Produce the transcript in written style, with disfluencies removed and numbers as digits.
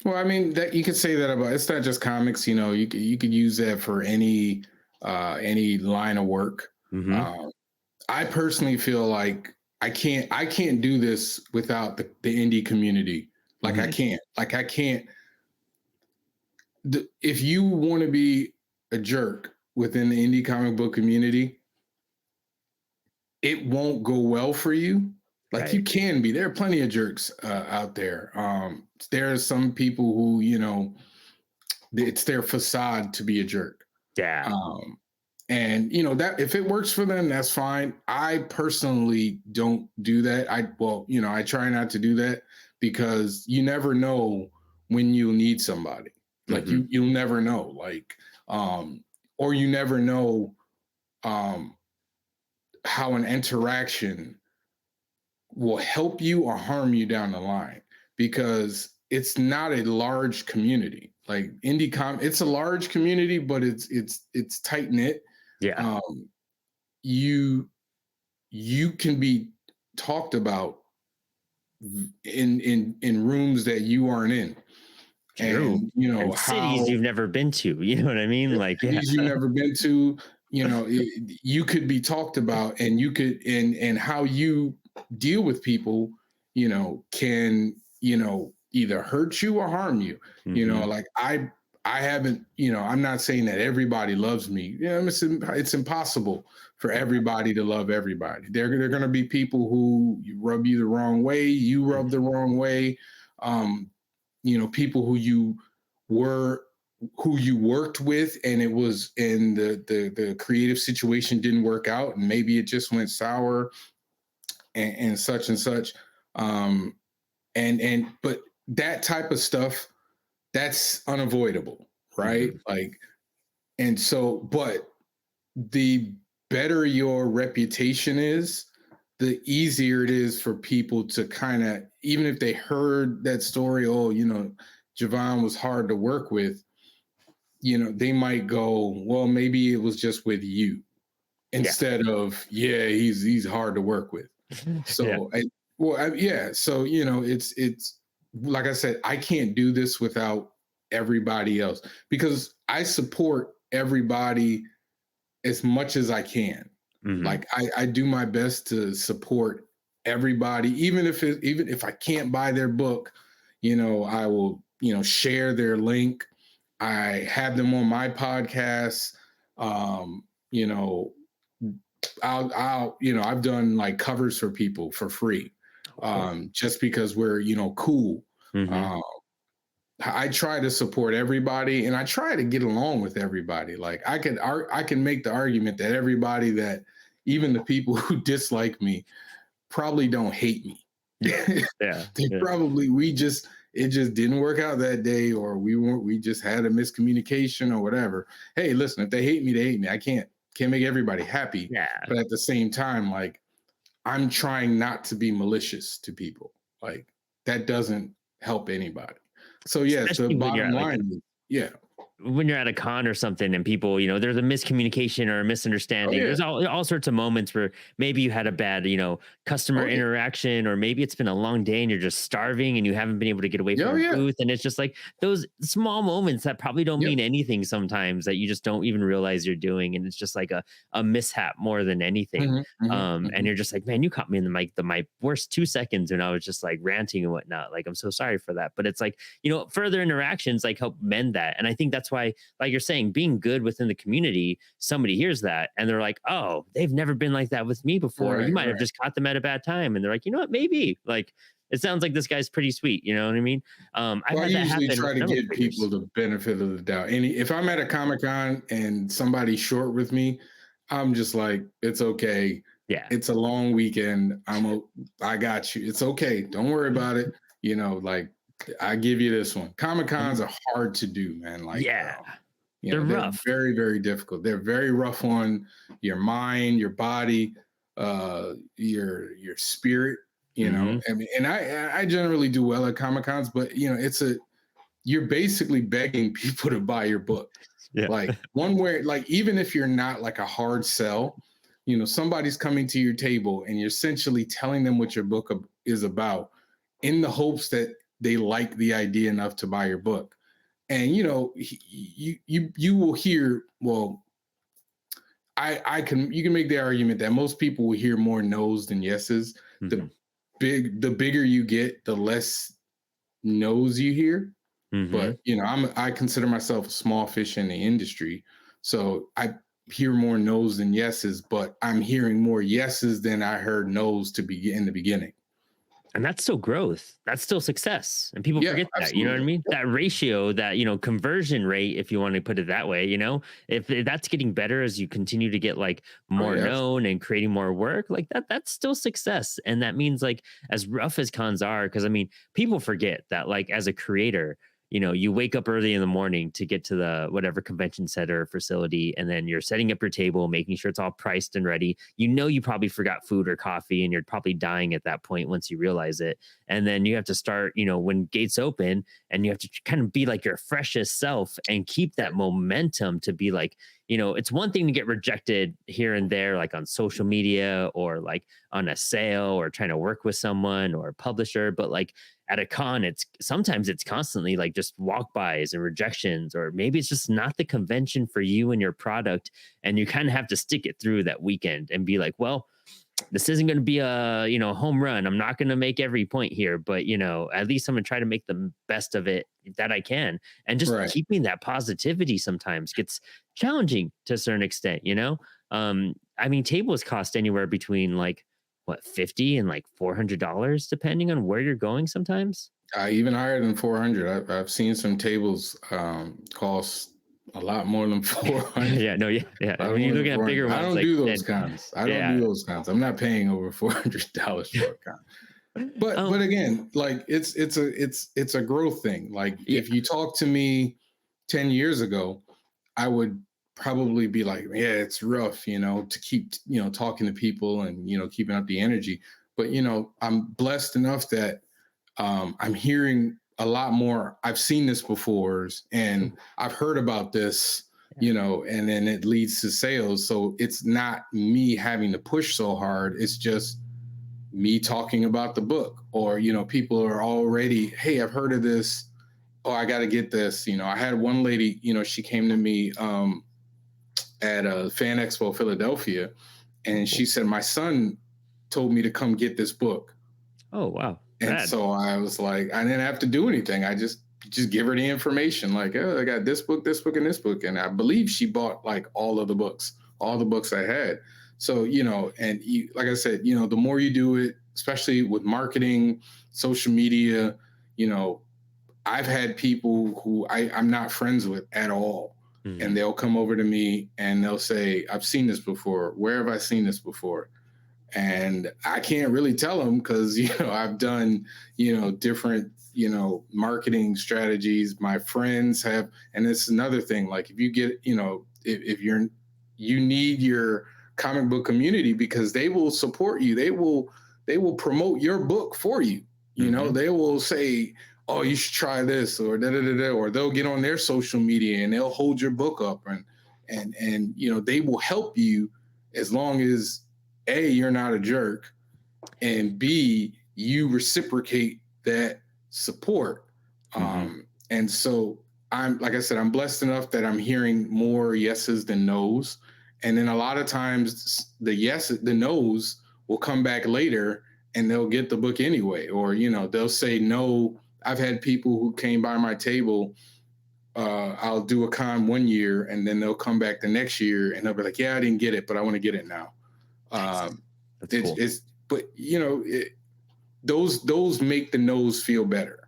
Well, I mean that you could say that about it's not just comics. You could use that for any line of work. Hmm. Um, I personally feel like I can't do this without the indie community. Like I Hmm. can't. Like I can't. If you want to be a jerk within the indie comic book community, it won't go well for you. Like you Right. can be. There are plenty of jerks out there. There are some people who it's their facade to be a jerk. Yeah. Um, and that if it works for them, that's fine. I personally don't do that. I try not to do that because you never know when you'll need somebody. Like Hmm. you'll never know. Like um, or you never know um, how an interaction will help you or harm you down the line because it's not a large community. Like it's a large community, but it's tight knit. Yeah. Um, you you can be talked about in rooms that you aren't in, True. and And cities how you've never been to. You know what I mean? Like, yeah. cities you've never been to. You could be talked about, and you could and how you deal with people. Can either hurt you or harm you. Hmm. Like I haven't. I'm not saying that everybody loves me. It's impossible for everybody to love everybody. They're going to be people who rub you the wrong way. You rub the wrong way. Um, people were who you worked with and it was and the creative situation didn't work out and maybe it just went sour and such and such. Um and and but that type of stuff, that's unavoidable, right? Hmm. Like, and so but the better your reputation is, the easier it is for people to kind of, even if they heard that story, oh, JaVon was hard to work with, they might go, well, maybe it was just with you Yeah. instead of, yeah, he's hard to work with. Yeah. So, yeah. So, it's like I said, I can't do this without everybody else because I support everybody as much as I can. Hmm. Like I do my best to support everybody, even if I can't buy their book, I will, share their link. I have them on my podcast. Um, you know, I've done like covers for people for free, Oh, cool. just because we're, cool. Hmm. Um, I try to support everybody and I try to get along with everybody. Like I can make the argument that everybody that even the people who dislike me probably don't hate me. Yeah. Yeah. They Yeah. probably it just didn't work out that day or we just had a miscommunication or whatever. Hey, listen, if they hate me, they hate me. I can't make everybody happy, Yeah. but at the same time, like I'm trying not to be malicious to people. Like that doesn't help anybody. So yes, the Especially when you're bottom at like line is, yeah. when you're at a con or something and people, there's a miscommunication or a Oh misunderstanding. yeah. There's all sorts of moments where maybe you had a bad, customer Oh yeah. interaction, or maybe it's been a long day and you're just starving and you haven't been able to get away Yeah, from oh your yeah. booth. And it's just like those small moments that probably don't Yep. mean anything sometimes that you just don't even realize you're doing. And it's just like a mishap more than anything. Mhm, mhm, And mhm. you're just like, man, you caught me in my worst 2 seconds when I was just like ranting and whatnot. Like, I'm so sorry for that. But it's like, further interactions like help mend that. And I think that's why, like you're saying, being good within the community, somebody hears that and they're like, oh, they've never been like that with me before. You Right, might have right. just caught them at a bad time. And they're like, you know what, maybe like it sounds like this guy's pretty sweet. You know what I mean? I've Well, I had that usually happen try with to number give people creators. the benefit of the doubt. And if I'm at a Comic Con and somebody's short with me, I'm just like, it's okay. Yeah. It's a long weekend. I got you. It's okay. Don't worry about it. Like I give you this one. Comic Um, Cons are hard to do, man. Like, yeah. They're they're rough. very, very difficult. They're very rough on your mind, your body, your spirit. Hmm. I mean, and I generally do well at Comic Cons, but you're basically begging people to buy your book. Yeah. Like one where, like, even if you're not like a hard sell, somebody's coming to your table and you're essentially telling them what your book is about in the hopes that they like the idea enough to buy your book. And you will hear, well, I can you can make the argument that most people will hear more no's than yeses. Mm-hmm. The bigger you get, the less no's you hear. Mm-hmm. But I consider myself a small fish in the industry, so I hear more no's than yeses. But I'm hearing more yeses than I heard no's to be in the beginning. And that's still growth. That's still success. And people Yeah, forget that, you know what I absolutely. mean? That ratio, that, conversion rate, if you want to put it that way, if that's getting better as you continue to get like Oh more yeah, known and creating more work, like that's still success. And that means like as rough as cons are, because I mean, people forget that like as a creator, you wake up early in the morning to get to the whatever convention center facility, and then you're setting up your table, making sure it's all priced and ready. You probably forgot food or coffee, and you're probably dying at that point once you realize it. And then you have to start, when gates open, and you have to kind of be like your freshest self and keep that momentum to be like, it's one thing to get rejected here and there, like on social media or like on a sale or trying to work with someone or a publisher, but like at a con, it's sometimes it's constantly like just walk-bys and rejections, or maybe it's just not the convention for you and your product, and you kind of have to stick it through that weekend and be like, well, this isn't going to be a home run. I'm not going to make every point here, but at least I'm going to try to make the best of it that I can. And just right. keeping that positivity sometimes gets challenging to a certain extent. I mean, tables cost anywhere between like what, 50 and like $400 depending on where you're going sometimes. Even higher than 400. I've seen some tables cost a lot more than 400. Yeah, no, yeah, yeah. I When don't you're want looking at bigger I ones, don't like do those then, kinds. I don't do yeah. those kinds. I'm not paying over $400 for a con. But Um, again, like it's a growth thing. Like yeah. if you talk to me 10 years ago, I would probably be like, yeah, it's rough, to keep, talking to people and, keeping up the energy. But, I'm blessed enough that I'm hearing a lot more. I've seen this before and I've heard about this, and then it leads to sales. So it's not me having to push so hard. It's just me talking about the book, or, people are already, hey, I've heard of this. Oh, I got to get this. I had one lady, she came to me at a Fan Expo Philadelphia, and she said, my son told me to come get this book. Oh, wow. And Rad. so I was like, I didn't have to do anything. I just give her the information, like, oh, I got this book, and this book. And I believe she bought like all of the books, all the books I had. So, and like I said, the more you do it, especially with marketing, social media, I've had people who I'm not friends with at all. And they'll come over to me and they'll say, I've seen this before. Where have I seen this before? And I can't really tell them because, I've done, different, marketing strategies. My friends have, and it's another thing. Like if you get, if you need your comic book community, because they will support you. They will promote your book for you. They will say, oh, you should try this, or da da da da, or they'll get on their social media and they'll hold your book up, and they will help you as long as A, you're not a jerk, and B, you reciprocate that support. And so I'm, like I said, I'm blessed enough that I'm hearing more yeses than nos. And then a lot of times the no's will come back later and they'll get the book anyway. Or, they'll say no. I've had people who came by my table. I'll do a con one year and then they'll come back the next year and they'll be like, yeah, I didn't get it, but I want to get it now. That's cool. But those make the no's feel better.